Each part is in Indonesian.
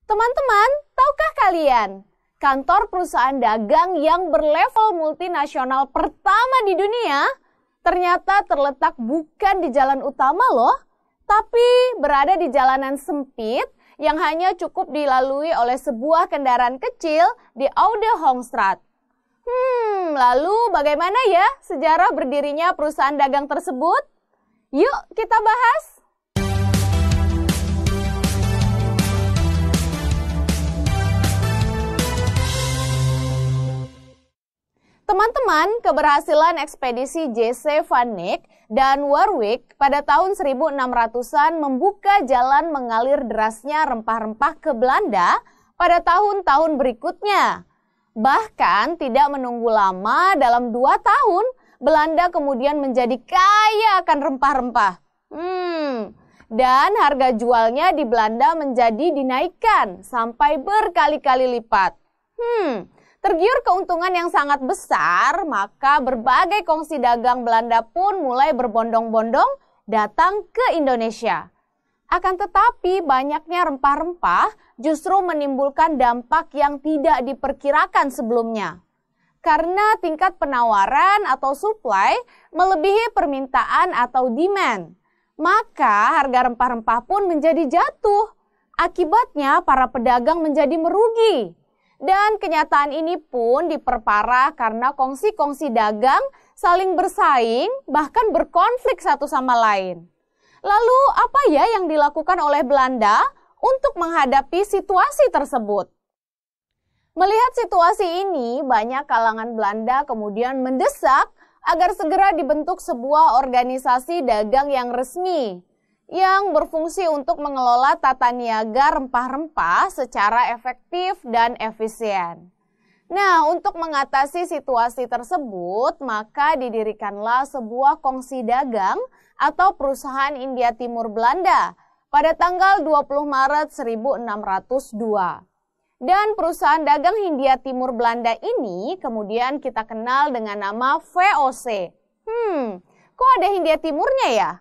Teman-teman, tahukah kalian? Kantor perusahaan dagang yang berlevel multinasional pertama di dunia ternyata terletak bukan di jalan utama loh, tapi berada di jalanan sempit yang hanya cukup dilalui oleh sebuah kendaraan kecil di Oude Hoogstraat. Lalu bagaimana ya sejarah berdirinya perusahaan dagang tersebut? Yuk kita bahas! Teman-teman, keberhasilan ekspedisi J.C. van Eyck dan Warwick pada tahun 1600-an membuka jalan mengalir derasnya rempah-rempah ke Belanda pada tahun-tahun berikutnya. Bahkan tidak menunggu lama, dalam 2 tahun, Belanda kemudian menjadi kaya akan rempah-rempah. Dan harga jualnya di Belanda menjadi dinaikkan sampai berkali-kali lipat. Tergiur keuntungan yang sangat besar, maka berbagai kongsi dagang Belanda pun mulai berbondong-bondong datang ke Indonesia. Akan tetapi banyaknya rempah-rempah justru menimbulkan dampak yang tidak diperkirakan sebelumnya. Karena tingkat penawaran atau supply melebihi permintaan atau demand, maka harga rempah-rempah pun menjadi jatuh. Akibatnya para pedagang menjadi merugi. Dan kenyataan ini pun diperparah karena kongsi-kongsi dagang saling bersaing, bahkan berkonflik satu sama lain. Lalu apa ya yang dilakukan oleh Belanda untuk menghadapi situasi tersebut? Melihat situasi ini, banyak kalangan Belanda kemudian mendesak agar segera dibentuk sebuah organisasi dagang yang resmi, yang berfungsi untuk mengelola tata niaga rempah-rempah secara efektif dan efisien. Nah, untuk mengatasi situasi tersebut, maka didirikanlah sebuah kongsi dagang atau perusahaan India Timur Belanda pada tanggal 20 Maret 1602. Dan perusahaan dagang Hindia Timur Belanda ini kemudian kita kenal dengan nama VOC. Kok ada Hindia Timurnya ya?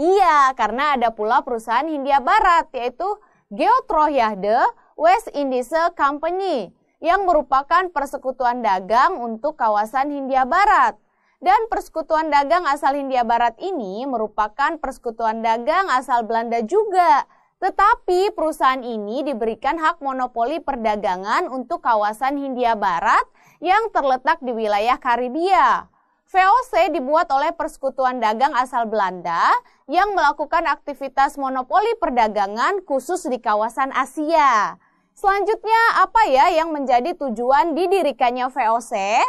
Iya, karena ada pula perusahaan Hindia Barat, yaitu Geotroyahde West Indische Company, yang merupakan persekutuan dagang untuk kawasan Hindia Barat. Dan persekutuan dagang asal Hindia Barat ini merupakan persekutuan dagang asal Belanda juga. Tetapi perusahaan ini diberikan hak monopoli perdagangan untuk kawasan Hindia Barat yang terletak di wilayah Karibia. VOC dibuat oleh persekutuan dagang asal Belanda yang melakukan aktivitas monopoli perdagangan khusus di kawasan Asia. Selanjutnya, apa ya yang menjadi tujuan didirikannya VOC?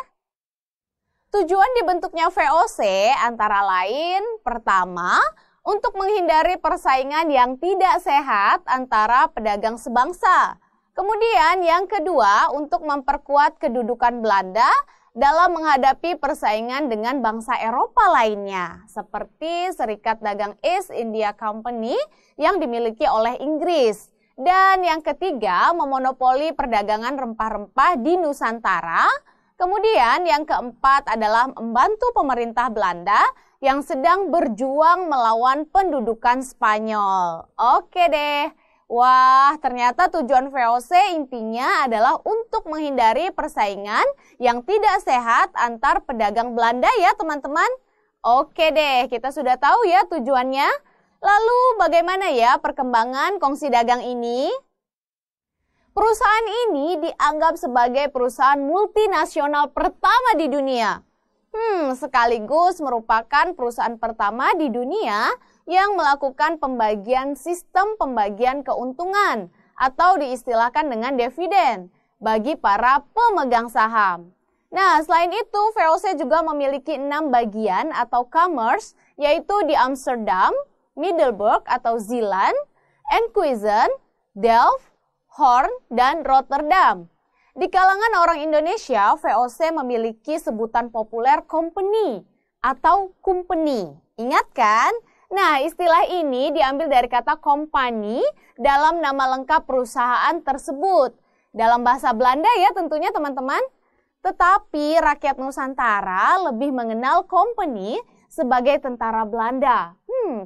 Tujuan dibentuknya VOC antara lain, pertama, untuk menghindari persaingan yang tidak sehat antara pedagang sebangsa. Kemudian yang kedua, untuk memperkuat kedudukan Belanda dalam menghadapi persaingan dengan bangsa Eropa lainnya, seperti Serikat Dagang East India Company yang dimiliki oleh Inggris. Dan yang ketiga, memonopoli perdagangan rempah-rempah di Nusantara. Kemudian yang keempat adalah membantu pemerintah Belanda yang sedang berjuang melawan pendudukan Spanyol. Oke deh. Wah, ternyata tujuan VOC intinya adalah untuk menghindari persaingan yang tidak sehat antar pedagang Belanda ya teman-teman. Oke deh, kita sudah tahu ya tujuannya. Lalu bagaimana ya perkembangan kongsi dagang ini? Perusahaan ini dianggap sebagai perusahaan multinasional pertama di dunia. Sekaligus merupakan perusahaan pertama di dunia yang melakukan pembagian sistem pembagian keuntungan atau diistilahkan dengan dividen bagi para pemegang saham. Nah, selain itu VOC juga memiliki 6 bagian atau kamers, yaitu di Amsterdam, Middelburg atau Zeeland, Enkhuizen, Delft, Hoorn, dan Rotterdam. Di kalangan orang Indonesia, VOC memiliki sebutan populer company atau company. Ingat kan? Nah, istilah ini diambil dari kata company dalam nama lengkap perusahaan tersebut. Dalam bahasa Belanda ya tentunya teman-teman. Tetapi rakyat Nusantara lebih mengenal company sebagai tentara Belanda.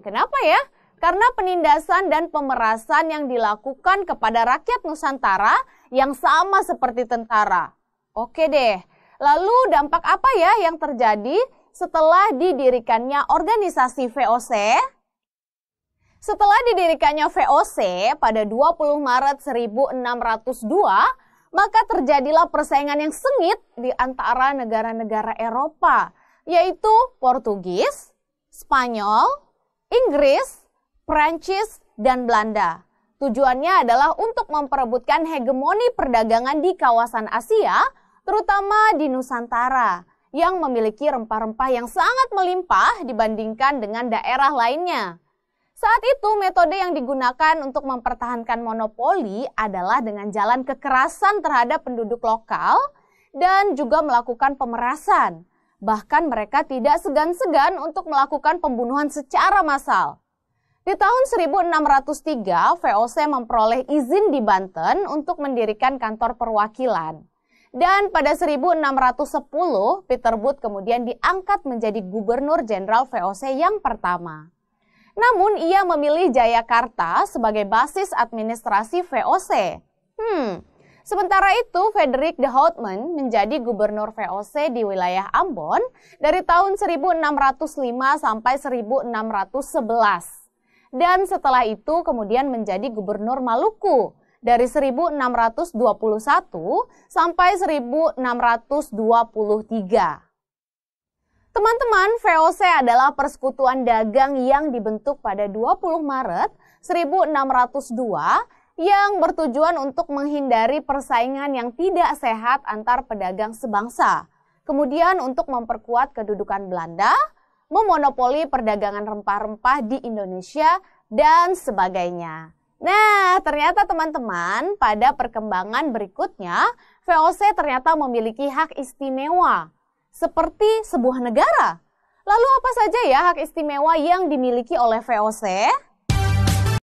Kenapa ya? karena penindasan dan pemerasan yang dilakukan kepada rakyat Nusantara yang sama seperti tentara. Oke deh, lalu dampak apa ya yang terjadi setelah didirikannya organisasi VOC? Setelah didirikannya VOC pada 20 Maret 1602, maka terjadilah persaingan yang sengit di antara negara-negara Eropa, yaitu Portugis, Spanyol, Inggris, Prancis, dan Belanda. Tujuannya adalah untuk memperebutkan hegemoni perdagangan di kawasan Asia, terutama di Nusantara, yang memiliki rempah-rempah yang sangat melimpah dibandingkan dengan daerah lainnya. Saat itu metode yang digunakan untuk mempertahankan monopoli adalah dengan jalan kekerasan terhadap penduduk lokal dan juga melakukan pemerasan. Bahkan mereka tidak segan-segan untuk melakukan pembunuhan secara massal. Di tahun 1603, VOC memperoleh izin di Banten untuk mendirikan kantor perwakilan. Dan pada 1610, Peter Booth kemudian diangkat menjadi gubernur jenderal VOC yang pertama. Namun ia memilih Jayakarta sebagai basis administrasi VOC. Sementara itu Frederik de Houtman menjadi gubernur VOC di wilayah Ambon dari tahun 1605 sampai 1611. Dan setelah itu kemudian menjadi gubernur Maluku dari 1621 sampai 1623. Teman-teman, VOC adalah persekutuan dagang yang dibentuk pada 20 Maret 1602 yang bertujuan untuk menghindari persaingan yang tidak sehat antar pedagang sebangsa. Kemudian untuk memperkuat kedudukan Belanda, memonopoli perdagangan rempah-rempah di Indonesia, dan sebagainya. Nah, ternyata teman-teman, pada perkembangan berikutnya, VOC ternyata memiliki hak istimewa seperti sebuah negara. Lalu apa saja ya hak istimewa yang dimiliki oleh VOC?